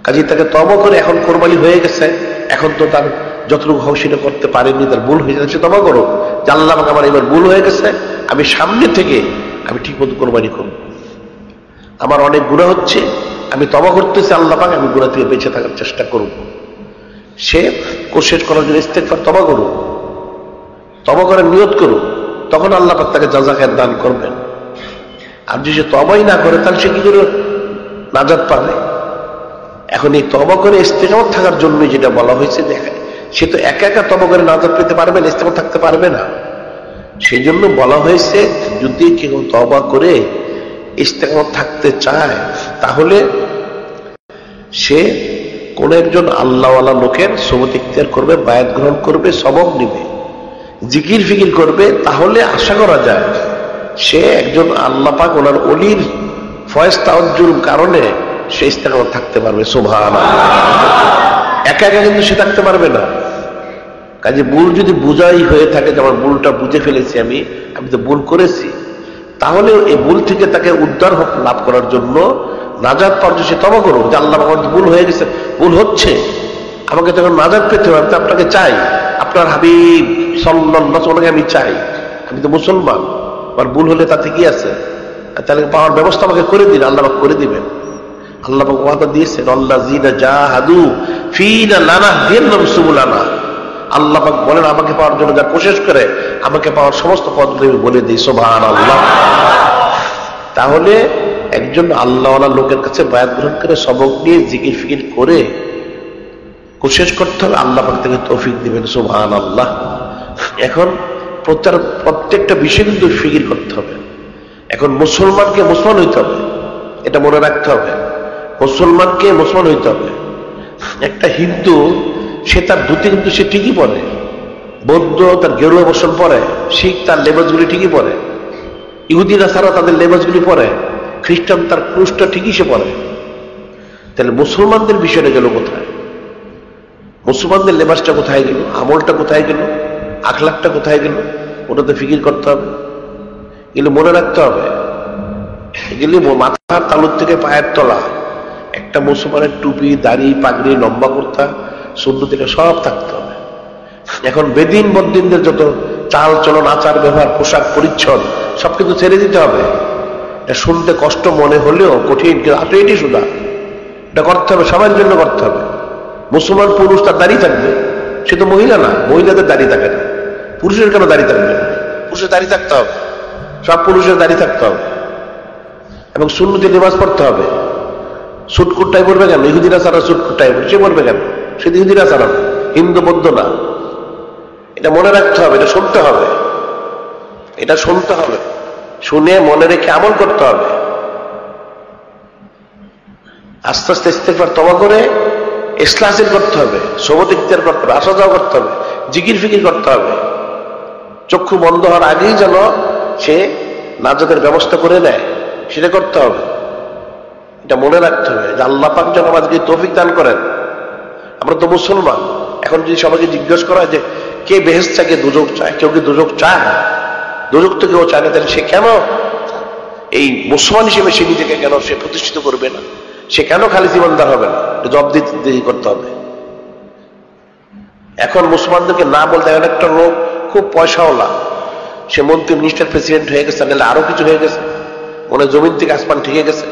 কাজে তাকে তওবা করে, এখন কোরবানি হয়ে গেছে, এখন তো তার যতটুকু হয় সেটা করতে পারেনি, তার ভুল হয়ে যাচ্ছে, তওবা করো যে আল্লাহ পাক আমার এবার ভুল হয়ে গেছে, আমি সামনে থেকে আমি ঠিক মতো কোরবানি করব। আমার অনেক গুনাহ হচ্ছে, আমি তওবা করতেছি, আল্লাহ পাক আমি গুনাহ থেকে বেঁচে থাকার চেষ্টা করব। সে কোশিশ করার জন্য ইস্তেগফার, তওবা করুক, তওবা করার নিয়ত করুক, তখন আল্লাহ পাক তাকে জাযা খায়ের দান করবেন। আর যদি সে তওবাই না করে তাহলে সে কি করে নাজাত পাবে? এখন এই তওবা করে ইস্তেকামত থাকার জন্য যেটা বলা হয়েছে, সে তো একা একা তওবা করে নাজাত পেতে পারবে না, ইস্তেকামত থাকতে পারবে না। সেই জন্য বলা হয়েছে যদি কেউ তওবা করে ইস্তেকামত থাকতে চায় তাহলে সে কোন একজন আল্লাহওয়ালা লোকের সুবত ইখতিয়ার করবে, বায়াত গ্রহণ করবে, সবক নিবে, জিকির ফিকির করবে, তাহলে আশা করা যায় সে একজন আল্লাহ পাক ওনার ওলির ফয়েজ তাওয়াজ্জুর কারণে সে ইস্তেকামত থাকতে পারবে। সুবহানাল্লাহ। একা একা কিন্তু সে থাকতে পারবে না। কাজে ভুল যদি বুঝাই হয়ে থাকে যে আমার ভুলটা বুঝে ফেলেছি, আমি তো ভুল করেছি, তাহলে এই ভুল থেকে তাকে উদ্ধার লাভ করার জন্য নাজাত পাওয়ার জন্য সে তওবা করুক যে আল্লাহ আমার ভুল হয়ে গেছে, ভুল হচ্ছে, আমাকে তখন নাজাত পেতে হবে, আমি তো আপনাকে চাই, আপনার হাবিব সাল্লাল্লাহু আলাইহি ওয়াসাল্লামকে আমি চাই, আমি তো মুসলমান, আমার ভুল হলে তাতে কি আছে? তাহলে পাওয়ার ব্যবস্থা আমাকে করে দিন, আল্লাহ পাক করে দিবেন। আল্লাহ পাক ওয়াদা দিয়েছেন, আল্লাযীনা জাহাদু ফীনা লানাহদিয়ান্নাহুম সুবুলানা। আল্লাহ পাক বলেন আমাকে পাওয়ার জন্য যা কোশিশ করে, আমাকে পাওয়ার সমস্ত পথগুলো আমি বলে দিই। সুবহানাল্লাহ। তাহলে একজন আল্লাহওয়ালা লোকের কাছে বায়াত গ্রহণ করে, সবক নিয়ে, জিকির ফিকির করে কোশিশ করতে হবে, আল্লাহ পাক থেকে তৌফিক দিবেন। সুবহানাল্লাহ। এখন প্রত্যেকটা বিষয় কিন্তু ফিকির করতে হবে। এখন মুসলমানকে মুসলমান হইতে হবে, এটা মনে রাখতে হবে, মুসলমানকে মুসলমান হইতে হবে। একটা হিন্দু সে তার ধুতি কিন্তু সে ঠিকই পরে, বৌদ্ধ তার গেরুয়া বসন পরে, শিখ তার লেবাসগুলি ঠিকই পরে, ইহুদিরা ছাড়া তাদের লেবাসগুলি পরে, খ্রিস্টান তার ক্রুশটা ঠিকই সে পরে। তাহলে মুসলমানদের বিষয়টা গেল কোথায়? মুসলমানদের লেবাসটা কোথায় গেল? আমলটা কোথায় গেল? আখলাকটা কোথায় গেল? ওটাতে ফিকির করতে হবে, এগুলো মনে রাখতে হবে। এগুলি মাথার তালুর থেকে পায়ের তলা, একটা মুসলমানের টুপি, দাড়ি, পাগড়ি, লম্বা কুর্তা, সুন্নতিটা সব থাকতে হবে। এখন বেদিন বদ্দিনদের যত চাল চলন, আচার ব্যবহার, পোশাক পরিচ্ছদ সব কিন্তু ছেড়ে দিতে হবে। এটা শুনতে কষ্ট মনে হলেও কঠিন, কিন্তু এটি শুধু এটা করতে হবে, সবার জন্য করতে হবে। মুসলমান পুরুষ তার দাড়ি থাকবে, সে তো মহিলা না, মহিলাদের দাড়ি থাকে না, পুরুষের কেন দাড়ি থাকবে? পুরুষের দাড়ি থাকতে হবে, সব পুরুষের দাড়ি থাকতে হবে। এবং সুন্নতি নামাজ পড়তে হবে। সুটকুটটাই পড়বে কেন? ইহুদিরা ছাড়া সুটকুটটাই সে পড়বে কেন? সে ইহুদিরা ছাড়া, হিন্দু বৌদ্ধ না। এটা মনে রাখতে হবে, এটা শুনতে হবে, এটা শুনতে হবে, শুনে মনে রেখে আমল করতে হবে। আস্তে আস্তে ইস্তেগফার তওবা করে ইসলাহ হাসিল করতে হবে, সোবত ইখতিয়ার করতে হবে, আসা যাওয়া করতে হবে, জিকির ফিকির করতে হবে। চক্ষু বন্ধ হওয়ার আগেই যেন সে নাজাতের ব্যবস্থা করে নেয়, সেটা করতে হবে। এটা মনে রাখতে হবে যে আল্লাহ পাক যেন আমাদেরকে তৌফিক দান করেন। আমরা তো মুসলমান। এখন যদি সবাইকে জিজ্ঞেস করা হয় যে কে বেহেশত চায়, কে দুজক চায়, কেউ কি দুজক চায়? দুজক তো কেউ চায় না, তাহলে সে কেন এই মুসলমান হিসেবে সে নিজেকে কেন সে প্রতিষ্ঠিত করবে না? সে কেন খালি জীবনদার হবে না? জবাবদিহি করতে হবে। এখন মুসলমানদেরকে না বলতে, এখন একটা লোক খুব পয়সাওয়ালা, সে মন্ত্রী, মিনিস্টার, প্রেসিডেন্ট হয়ে গেছে, নাহলে আরো কিছু হয়ে গেছে, মনে জমিন থেকে আসমান ঠিকে গেছে,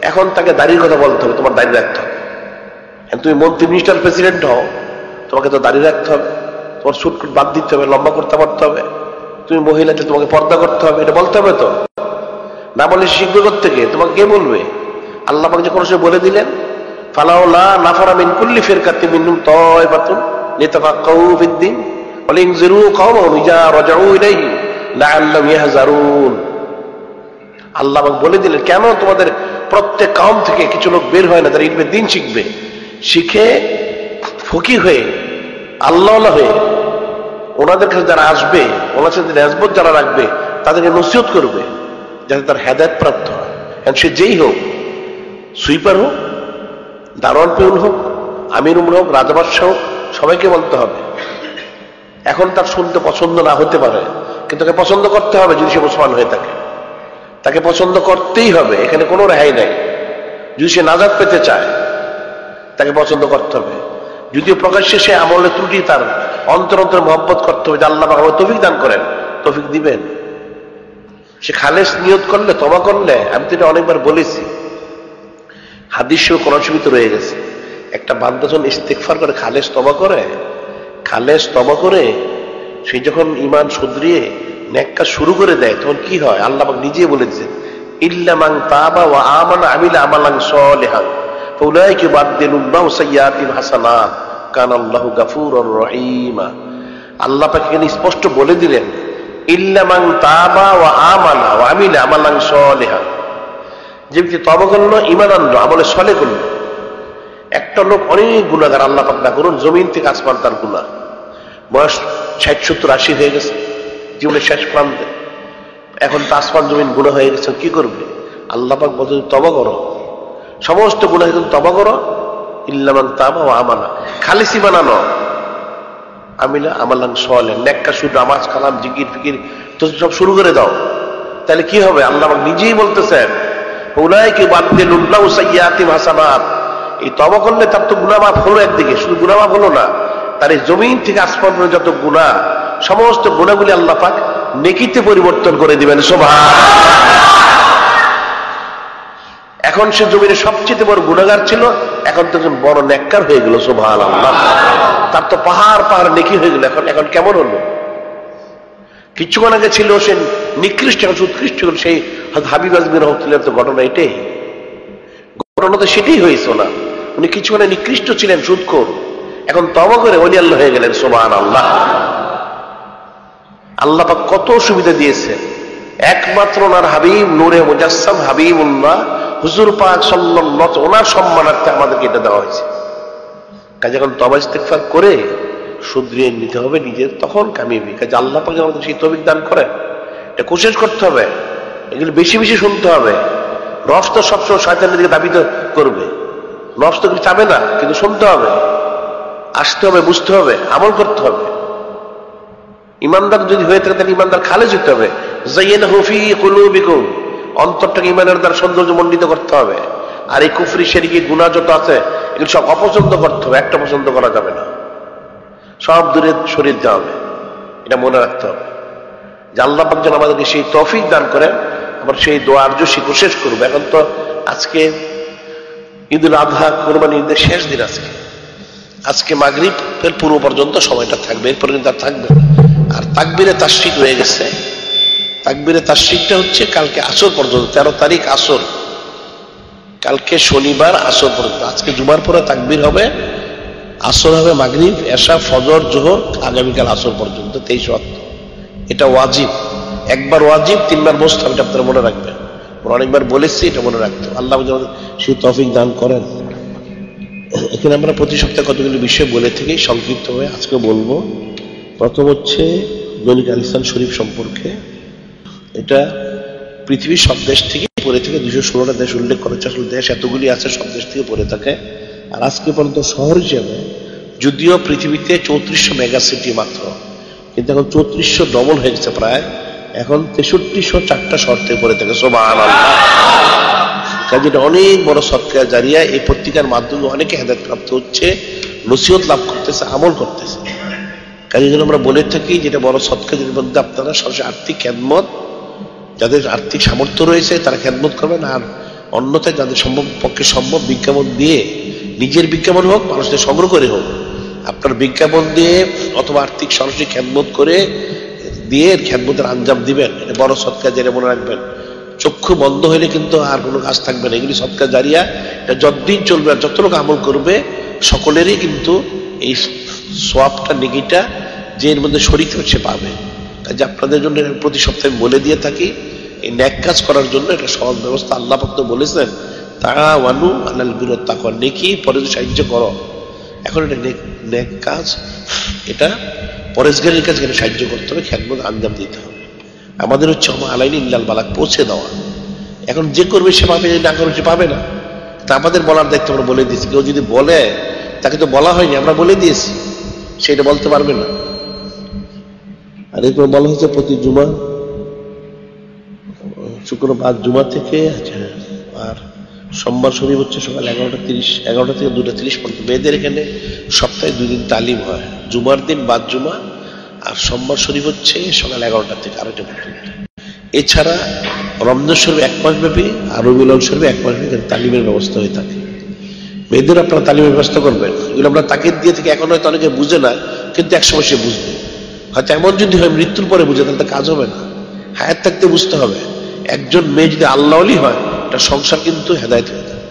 এখন তাকে দাড়ির কথা বলতে হবে, তোমার দাড়ি রাখতে হবে। তুমি মন্ত্রী, মিনিস্টার, প্রেসিডেন্ট হও, তোমাকে তো দাড়ি রাখতে হবে, তোমার সুটকুট বাদ দিতে হবে, লম্বা করতে পারতে হবে, তুমি মহিলাকে তোমাকে পর্দা করতে হবে, এটা বলতে হবে তো। না বলে শিখবে কোত্থেকে? তোমাকে কে বলবে? আল্লাহ পাক যখন সে বলে দিলেন, ফালাউলা নাফারা মিন কুল্লি ফিরকাতিন মিনহুম তায়ফাতুন লিতাফাক্কাহু ফিদ্দীন ওয়া লিনযিরু কওমাহুম ইযা রাজাউ ইলাইহি লাআল্লাহুম ইয়াহযারুন। আল্লাহ পাক বলে দিলেন, কেন তোমাদের প্রত্যেক কওম থেকে কিছু লোক বের হয় না, তারা ইলমে দ্বীন শিখবে, শিখে ফকিহ হয়ে, আল্লাহওয়ালা হয়ে, ওনাদের কাছে যারা আসবে, ওনার সাথে নিসবত যারা রাখবে, তাদেরকে নসিহত করবে, যাতে তার হেদায়েত প্রাপ্ত হয়। সে যেই হোক, সুইপার হোক, দারোয়ান পিউন হোক, আমির উমর হোক, রাজাবাদশাহ হোক, সবাইকে বলতে হবে। এখন তার শুনতে পছন্দ না হতে পারে, কিন্তু তাকে পছন্দ করতে হবে। যদি সে মুসলমান হয়ে থাকে, তাকে পছন্দ করতেই হবে, এখানে কোনো রেহাই নাই। যদি সে নাজাত পেতে চায়, তাকে পছন্দ করতে হবে। যদিও প্রকাশ্যে সে আমলের ত্রুটি, তার অন্তর অন্তর মহব্বত করতে হবে যে আল্লাহ পাক আমাকে তৌফিক দান করেন, তৌফিক দিবেন। সে খালেস নিয়ত করলে, তওবা করলে, আমি তো এটা অনেকবার বলেছি, হাদিস ও কোরআন শরীফে রয়ে গেছে, একটা বান্দা যখন ইস্তেগফার করে, খালেস তওবা করে, খালেস তওবা করে সে যখন ঈমান শুধরিয়ে নেক কাজ শুরু করে দেয়, তখন কি হয়? আল্লাহ পাক নিজেই বলেছেন, ইল্লা মান তাবা ওয়া আমানা আমিলা আমালান সলিহান ফাউলাইকা ইউবাদদিলুল্লাহু সাইয়্যাতিহিম হাসানাত কানাল্লাহু গাফুরুর রহিমা। আল্লাহ পাক এখানে স্পষ্ট বলে দিলেন, ইল্লা মান তাবা ওয়া আমানা ওয়া আমিলা আমালান সলিহান, যে ব্যক্তি তওবা করলো, ঈমান আনলো, আমলে সলে করলো। একটা লোক অনেক গুনাহগার, আল্লাহ পাক না করুন, জমিন থেকে আসমান তার গুনাহ, বয়স 60, 70, 80 হয়ে গেছে, জীবনের শেষ প্রান্তে, এখন তো আসমান জমিন গুনাহ হয়ে গেছে, কি করবে? আল্লাহ পাক বলতে, তওবা করো, সমস্ত গুনাহ থেকে তওবা করো, ইল্লা মান তাবা ওয়া আমানা, খালিস ঈমান আনো, আমিলা আমালান সলিহান, নেক কাজ, শুধু নামাজ, কালাম, জিকির ফিকির তো সব শুরু করে দাও। তাহলে কি হবে? আল্লাহ পাক নিজেই বলতেছেন, উলাইকা ইউবাদদিলুল্লাহু সাইয়্যাতিহিম হাসানাত। এই তওবা করলে তার তো গুনাহ মাফ হলো, একদিকে শুধু গুনাহ মাফ হলো না, তার এই জমিন থেকে আসমান পর্যন্ত যত গুনাহ, সমস্ত গুনাহগুলি আল্লাহ পাক নেকিতে পরিবর্তন করে দিবেন। সুবহানাল্লাহ। এখন সে জমিনে সবচেয়ে বড় গুনাহগার ছিল, এখন তো একজন বড় নেককার হয়ে গেল। সুবহানাল্লাহ। তার তো পাহাড় পাহাড় নেকি হয়ে গেল। এখন কেমন হলো? কিছুক্ষণ আগে ছিল সে নিকৃষ্ট, এখন উৎকৃষ্ট হল। সেই হাবিব আজমি রহমতুল্লাহ তো ঘটনা এটাই, ঘটনা তো সেটাই হয়েছে না। উনি কিছুক্ষণে নিকৃষ্ট ছিলেন, সুদখোর, এখন তওবা করে ওলি আল্লাহ হয়ে গেলেন। সুবহানাল্লাহ। আল্লাহ পাক কত সুবিধা দিয়েছে। একমাত্র ওনার হাবিব নূরে মুজাসসাম হাবিবুল্লাহ হুজুর পাক সাল্লাল্লাহু, ওনার সম্মানার্থে আমাদেরকে এটা দেওয়া হয়েছে। কাজে এখন তওবা ইস্তেগফার করে শুধরিয়ে নিতে হবে নিজের, তখন কামিয়াবি। কাজে আল্লাহ পাক আমাদের সেই তৌফিক দান করেন, এটা কোশিশ করতে হবে, এগুলো বেশি বেশি শুনতে হবে। নফস তো সবসময় শয়তানের দিকে দাবিত করবে, নফস তো কিছু চাবে না, কিন্তু শুনতে হবে, আসতে হবে, বুঝতে হবে, আমল করতে হবে। ইমানদার যদি হয়ে থাকে তাহলে ইমানদার খালেজ হতে হবে। যায়্যানাহু ফী কুলুবিকুম, অন্তরটাকে ইমানের দ্বারা সৌন্দর্য মণ্ডিত করতে হবে। আর এই কুফরি শিরকি গুনাহ যত আছে এগুলো সব অপছন্দ করতে হবে, একটা পছন্দ করা যাবে না, সব দূরে সরিয়ে দিতে হবে। এটা মনে রাখতে হবে যে আল্লাহ পাক যেন আমাদেরকে সেই তৌফিক দান করেন। আবার সেই দোয়া আরজু শেষ করবো। এখন তো আজকে ঈদুল আযহা কোরবানি ঈদের শেষ দিন, আজকে মাগরিবের পূর্ব পর্যন্ত সময়টা থাকবে, এরপর কিন্তু আর থাকবে। আর তাকবীরে তাশরিক হয়ে গেছে। তাকবীরে তাশরিকটা হচ্ছে কালকে আসর পর্যন্ত, 13 তারিখ আসর, কালকে শনিবার আসর পর্যন্ত। আজকে জুমার পরে তাকবীর হবে, আসর হবে মাগরিব, এশা, ফজর, জোহর, আগামীকাল আসর পর্যন্ত 23 ওয়াক্ত। এটা ওয়াজিব, একবার ওয়াজিব, 3 বার বসতে হবে, এটা আপনারা মনে রাখবেন। অনেকবার বলেছি, এটা মনে রাখতে হবে। আল্লাহ সেই তৌফিক দান করেন। এখানে আমরা প্রতি সপ্তাহে কতগুলো বিষয় বলে থেকেই সংক্ষিপ্ত হয়ে আজকে বলবো। প্রথম হচ্ছে দৈনিক আল ইহসান শরীফ সম্পর্কে। এটা পৃথিবীর সব দেশ থেকে পড়ে থাকে, 216টা দেশ উল্লেখ করেছে। আসলে দেশ এতগুলি আছে, সব দেশ থেকে পড়ে থাকে। আর আজকে পর্যন্ত শহর হিসেবে যদিও পৃথিবীতে 3400 মেগা সিটি মাত্র, কিন্তু এখন 3400 ডবল হয়ে গেছে প্রায়। এখন 6304টা শহর থেকে পড়ে থাকে। সুবহানাল্লাহ। কাজে এটা অনেক বড় সদকা জারিয়া। এই পত্রিকার মাধ্যমে অনেকে হেদায়েত প্রাপ্ত হচ্ছে, নসিহত লাভ করতেছে, আমল করতেছে। কাজে যেন আমরা বলে থাকি যেটা বড় সদকা, যেটার মধ্যে আপনারা সরাসরি আর্থিক খেদমত, যাদের আর্থিক সামর্থ্য রয়েছে তারা খেদমত করবেন। আর অন্যথায় যাদের পক্ষে সম্ভব বিজ্ঞাপন দিয়ে, নিজের বিজ্ঞাপন হোক, মানুষদের সংগ্রহ করে হোক, আপনার বিজ্ঞাপন দিয়ে অথবা আর্থিক সরাসরি খেদমত করে দিয়ে খেদমতের আঞ্জাম দিবেন। এটা বড় সদকা জারিয়া, মনে রাখবেন। চক্ষু বন্ধ হইলে কিন্তু আর কোনো কাজ থাকবে না। এগুলি সদকা জারিয়া, এটা যতদিন চলবে আর যত লোক আমল করবে সকলেরই কিন্তু এই সওয়াবটা, নেকিটা যে এর মধ্যে শরীক হবে সে পাবে। কাজে আপনাদের জন্য প্রতি সপ্তাহে বলে দিয়ে থাকি, এই নেক কাজ করার জন্য এটা সহজ ব্যবস্থা। আল্লাহ পাক তো বলেছেন তাআওয়ানু আলাল বিররি ওয়াত তাকওয়া, নেকি পরে সাহায্য করো। এখন এটা নেক কাজ, এটা পরেশগারির কাজ, এখানে সাহায্য করতে হবে, খেদমত আঞ্জাম দিতে হবে। আমাদের হচ্ছে ওমা আলাইনা ইল্লাল বালাগ, পৌঁছে দেওয়া। এখন যে করবে সে পাবে, যে না করবে সে পাবে না। তা আমাদের বলার দায়িত্ব আমরা বলে দিয়েছি। কেউ যদি বলে, তাকে তো বলা হয়নি, আমরা বলে দিয়েছি, সেটা বলতে পারবে না। আর এরপর বলা হচ্ছে প্রতি জুমা, শুক্রবার জুমা থেকে, আর সোমবার শরীফ হচ্ছে সকাল 11টা থেকে 2:30 পর্যন্ত। মেয়েদের এখানে সপ্তাহে 2 দিন তালিম হয়, জুমার দিন বাদ জুমা, আর সোমবার শরীফ হচ্ছে সকাল 11টা থেকে 2:30 পর্যন্ত। এছাড়া রমজান শরীফ 1 মাস ব্যাপী, আর রবিউল আউয়াল শরীফ 1 মাস ব্যাপী তালিমের ব্যবস্থা হয়ে থাকে। মেয়েদের আপনারা তালিমের ব্যবস্থা করবেন। এগুলো আমরা তাকিদ দিয়ে থেকে, এখন হয়তো অনেকে বুঝে না, কিন্তু একসময় সে বুঝবে। হয়তো এমন যদি হয় মৃত্যুর পরে বুঝে, তাহলে কাজ হবে না। হায়াত থাকতে বুঝতে হবে। একজন মেয়ে যদি আল্লাহওয়ালি হয়, এটা সংসার কিন্তু হেদায়েত হয়ে যায়।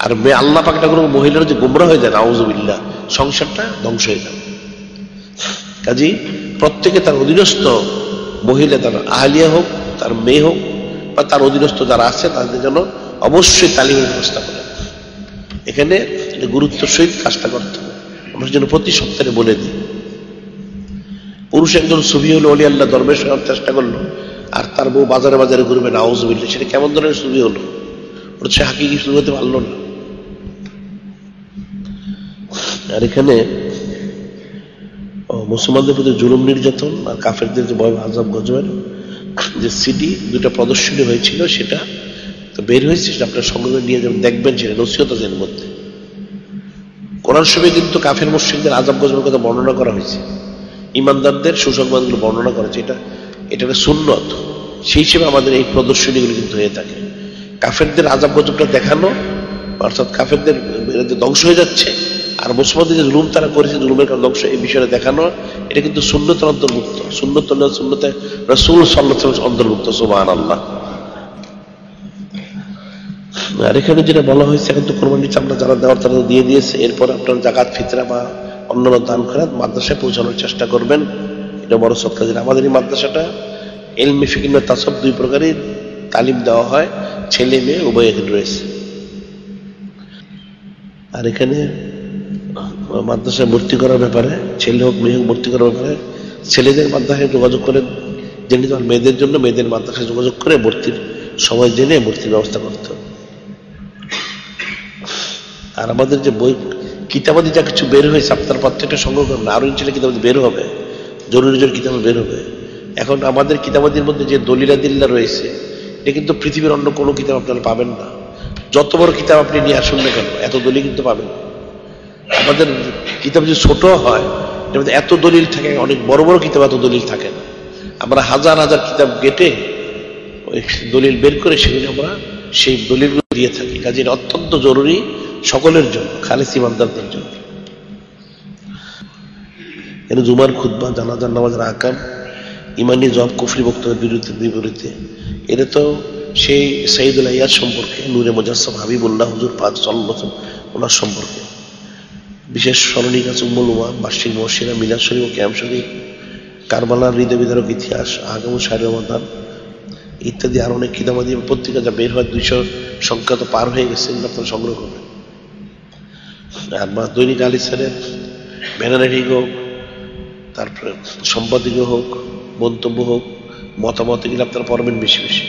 আর মেয়ে আল্লাহ পাক একটা কোনো মহিলার যে গোমরা হয়ে যায়, নাউযুবিল্লাহ, সংসারটা ধ্বংস হয়ে যাবে। কাজেই প্রত্যেকে তার অধীনস্থ মহিলা, তার আহলিয়া হোক, তার মেয়ে হোক, বা তার অধীনস্থ যারা আছে, তাদের জন্য অবশ্যই তালিমের ব্যবস্থা করে। এখানে গুরুত্বের সহিত কাজটা করতে হবে। আমরা যেন প্রতি সপ্তাহে বলে দিই। পুরুষ একজন সুফি হলো, ওলি আল্লাহ দরবেশ হওয়ার চেষ্টা করলো, আর তার বউ বাজারে বাজারে ঘুরবে, নাউযুবিল্লাহ, সেটা কেমন ধরনের সুফি হলো? ওটা সে হাকিকি সুফি হতে পারলো না। আর এখানে মুসলমানদের প্রতি জুলুম নির্যাতন আর কাফেরদের যে ভয় আযাব গজবের যে সিডি 2টা প্রদর্শনী হয়েছিল, সেটা তো বের হয়েছে, সেটা আপনার সঙ্গে নিয়ে যাবেন, দেখবেন, সেটা নসিহত আছে এর মধ্যে। কোরআন শরীফে কিন্তু কাফের মুশরিকদের আযাব গজবের কথা বর্ণনা করা হয়েছে, ইমানদারদের সুসংবাদগুলো বর্ণনা করেছে। এটা একটা সুন্নত। সেই হিসেবে আমাদের এই প্রদর্শনীগুলো কিন্তু হয়ে থাকে। কাফেরদের আযাব গজবটা দেখানো, অর্থাৎ কাফেরদের ধ্বংস হয়ে যাচ্ছে, আর মুসলমানদের যে জুলুম তারা করেছে, জুলুমের কারণে ধ্বংস, এই বিষয়টা দেখানো, এটা কিন্তু সুন্নতের অন্তর্ভুক্ত। সুন্নতে রাসূল সাল্লাল্লাহু আলাইহি ওয়াসাল্লাম অন্তর্ভুক্ত। সুবহানাল্লাহ। আর এখানে যেটা বলা হয়েছে, এখন তো কোরবানির চামড়া যারা দেওয়ার তারা দিয়ে দিয়েছে, এরপর আপনার যাকাত, ফিতরা বা অন্যান্য দান খয়রাত মাদ্রাসায় পৌঁছানোর চেষ্টা করবেন। এটা বড় সৎ কাজ। আমাদের এই মাদ্রাসাটা ইলমি, ফিকহ, তাসাউফ 2 প্রকারই তালিম দেওয়া হয়, ছেলে মেয়ে উভয় এখানে রয়েছে। আর এখানে মাদ্রাসায় ভর্তি করার ব্যাপারে, ছেলে হোক মেয়ে হোক ভর্তি করার ব্যাপারে ছেলেদের মাদ্রাসায় যোগাযোগ করে জেনে দেওয়ার, মেয়েদের জন্য মেয়েদের মাদ্রাসায় যোগাযোগ করে ভর্তির সময় জেনে ভর্তির ব্যবস্থা করতে হবে। আর আমাদের যে বই কিতাবাদি যা কিছু বের হয়েছে আপনার প্রত্যেকটা সংগ্রহ করবেন, আরো ইনশাল্লাহ কিতাবাদি বের হবে, জরুরি জরুরি কিতাব বের হবে। এখন আমাদের কিতাবাদির মধ্যে যে দলিলাদিল্লা রয়েছে এটা কিন্তু পৃথিবীর অন্য কোনো কিতাব আপনারা পাবেন না। যত বড় কিতাব আপনি নিয়ে আসুন না কেন, এত দলিল কিন্তু পাবেন না। আমাদের কিতাব যদি ছোট হয় এর মধ্যে এত দলিল থাকে, অনেক বড় বড় কিতাব এত দলিল থাকে না। আমরা হাজার হাজার কিতাব ঘেটে ওই দলিল বের করে সেগুলো আমরা সেই দলিলগুলো দিয়ে থাকি। কাজে এটা অত্যন্ত জরুরি সকলের জন্য, খালিস ইমানদারদের জন্য। এর জুমার খুতবা, জানাজার নামাজের আহকাম, ইমানি জবাব, কুফরি বক্তব্যের বিপরীতে, এটা তো সেই সাইদুল আইয়াদ সম্পর্কে, নূরে মুজাসসাম হাবিবুল্লাহ হুজুর পাক সাল্লাল্লাহু আলাইহি ওয়াসাল্লাম ওনার সম্পর্কে বিশেষ স্মরণিকা উম্মুল উমা, বার্ষিক মহসিনা, মিলাদ শরীফ ও কিয়াম শরীফ, কারবালার হৃদয় বিদারক ইতিহাস, আগাম ও শাহরি রমাদান ইত্যাদি আর অনেক কিতাবাদি পত্রিকা যা বের হয় 200 সংখ্যা তো পার হয়ে গেছে, আপনারা সংগ্রহ করবেন। আর দৈনিক আল ইসলামের ব্যানারেটিং হোক, তারপরে সম্পাদকীয় হোক, মন্তব্য হোক, মতামত, এগুলো আপনারা পড়বেন বেশি বেশি।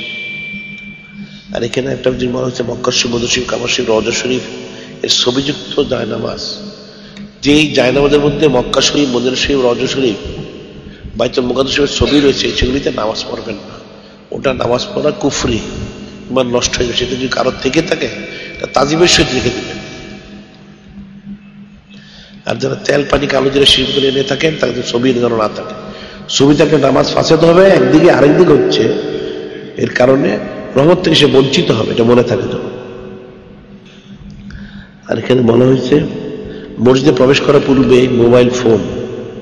আর এখানে একটা জিনিস মনে হচ্ছে মক্কা শরীফ, মদিনা শরীফ, কাবা শরীফ, রওজা শরীফ এর ছবিযুক্ত জায়নামাজ, যেই জায়নামাজের মধ্যে মক্কা শরীফ, মদিনা শরীফ, রওজা শরীফ, বাইতুল মুকাদ্দাস শরীফের ছবি রয়েছে, সেগুলিতে নামাজ পড়বেন না। ওটা নামাজ পড়া কুফরি, ইমান নষ্ট হয়ে যাবে। সেটা যদি কারোর থেকে থাকে তাজিমের সহিত রেখে দিবেন। আর যারা তেল পানি কালো জিরা শিল্প করে এনে থাকেন তাদের ছবি যেন না থাকে। ছবি থাকলে নামাজ ফাসাদ হবে একদিকে, আরেকদিকে হচ্ছে এর কারণে রহমত থেকে সে বঞ্চিত হবে, এটা মনে থাকে যেন। আর এখানে বলা হয়েছে মসজিদে প্রবেশ করার পূর্বে মোবাইল ফোন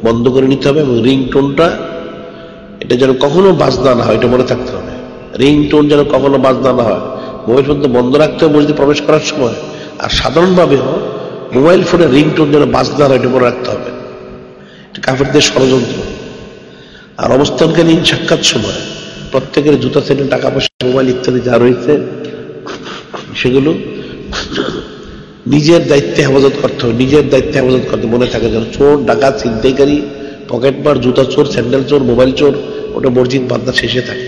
বন্ধ করে নিতে হবে এবং রিংটোনটা এটা যেন কখনো বাজনা না হয়, এটা মনে থাকতে হবে। রিংটোন যেন কখনো বাজনা না হয়, মোবাইল ফোন তো বন্ধ রাখতে হবে মসজিদে প্রবেশ করার সময়। আর সাধারণভাবেও মোবাইল ফোনের রিংটোন যেন বাজনা হয়, এটা মনে রাখতে হবে। এটা কাফেরদের ষড়যন্ত্র। আর অবস্থানকালীন সাক্ষাৎ সময় প্রত্যেকের জুতা সেটের, টাকা পয়সা, মোবাইল ইত্যাদি যা রয়েছে সেগুলো নিজের দায়িত্বে হেফাজত করতে হবে, নিজের দায়িত্বে হেফাজত করতে মনে থাকে যেন। চোর, ডাকাত, ছিনতাইকারী, পকেটমার, জুতা চোর, স্যান্ডেল চোর, মোবাইল চোর, ওটা মসজিদ বাদনা শেষে থাকে।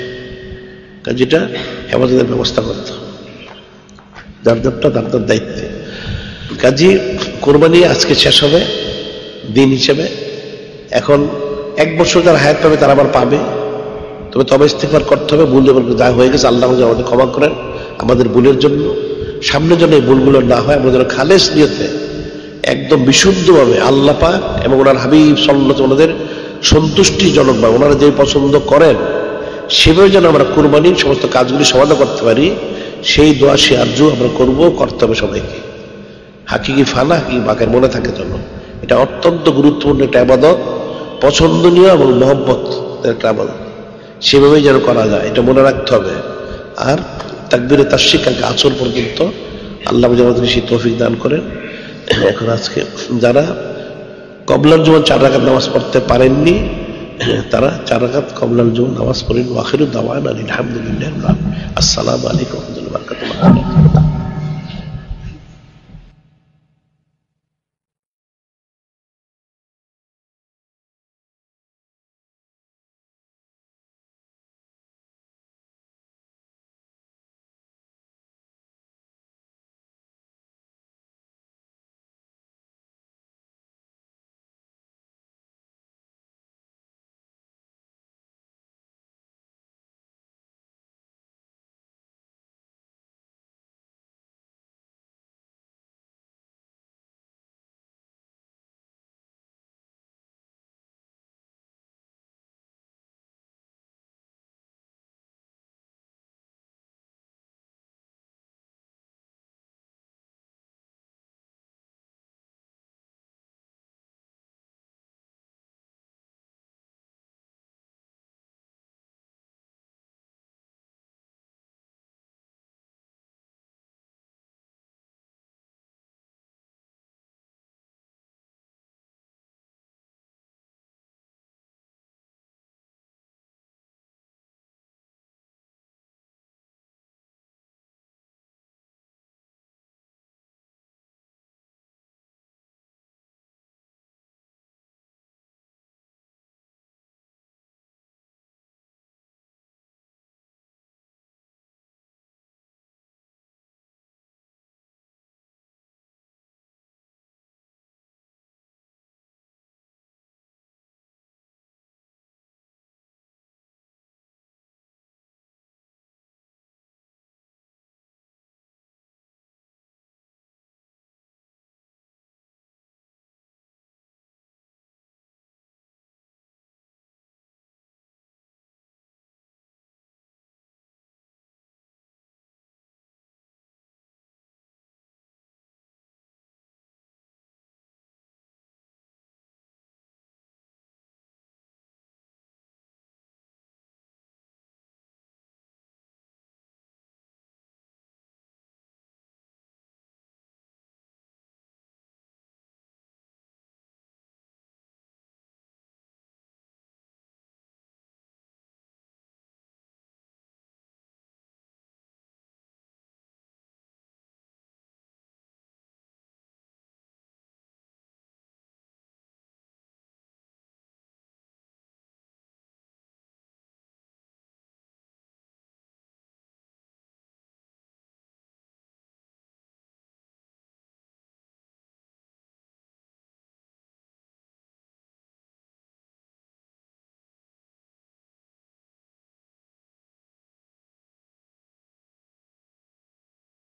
যেটা হেফাজতের ব্যবস্থা করতে হবে, যার যারটা তার তার দায়িত্বে। কাজী কোরবানি আজকে শেষ হবে দিন হিসেবে। এখন 1 বছর যারা হায়াত পাবে তারা আবার পাবে, তবে ইস্তেগফার করতে হবে। ভুল যা হয়ে গেছে আল্লাহ আমাদের ক্ষমা করেন আমাদের ভুলের জন্য। সামনে যেন এই ভুলগুলো না হয়, আমরা যেন খালেস নিয়তে একদম বিশুদ্ধভাবে আল্লাহ পাক এবং ওনার হাবিব সাল্লাল্লাহু আলাইহি ওয়াসাল্লাম ওনাদের সন্তুষ্টিজনক বা ওনারা যে পছন্দ করেন সেভাবে যেন আমরা কুরবানির সমস্ত কাজগুলি সমাধান করতে পারি, সেই দোয়া সে আরজু আমরা করতে হবে সবাইকে। হাকিকি ফানা, হাকিকি বাকের মনে থাকে যেন। এটা অত্যন্ত গুরুত্বপূর্ণ একটা ইবাদত, পছন্দনীয় এবং মহব্বত একটা ইবাদত, সেভাবেই যেন করা যায়, এটা মনে রাখতে হবে। আর তাকবীরে তাশরিক কালকে আসর পর্যন্ত আল্লাহ আমাদের সেই তৌফিক দান করেন। এখন আজকে যারা কবলার জুমা 4 রাকাত নামাজ পড়তে পারেননি তারা 4 রাকাত কবলার জুমা নামাজ পড়েন। ওয়া আখিরু দাওয়ানা আলহামদুলিল্লাহ। আসসালামু আলাইকুম ওয়া রাহমাতুল্লাহি ওয়া বারাকাতুহু।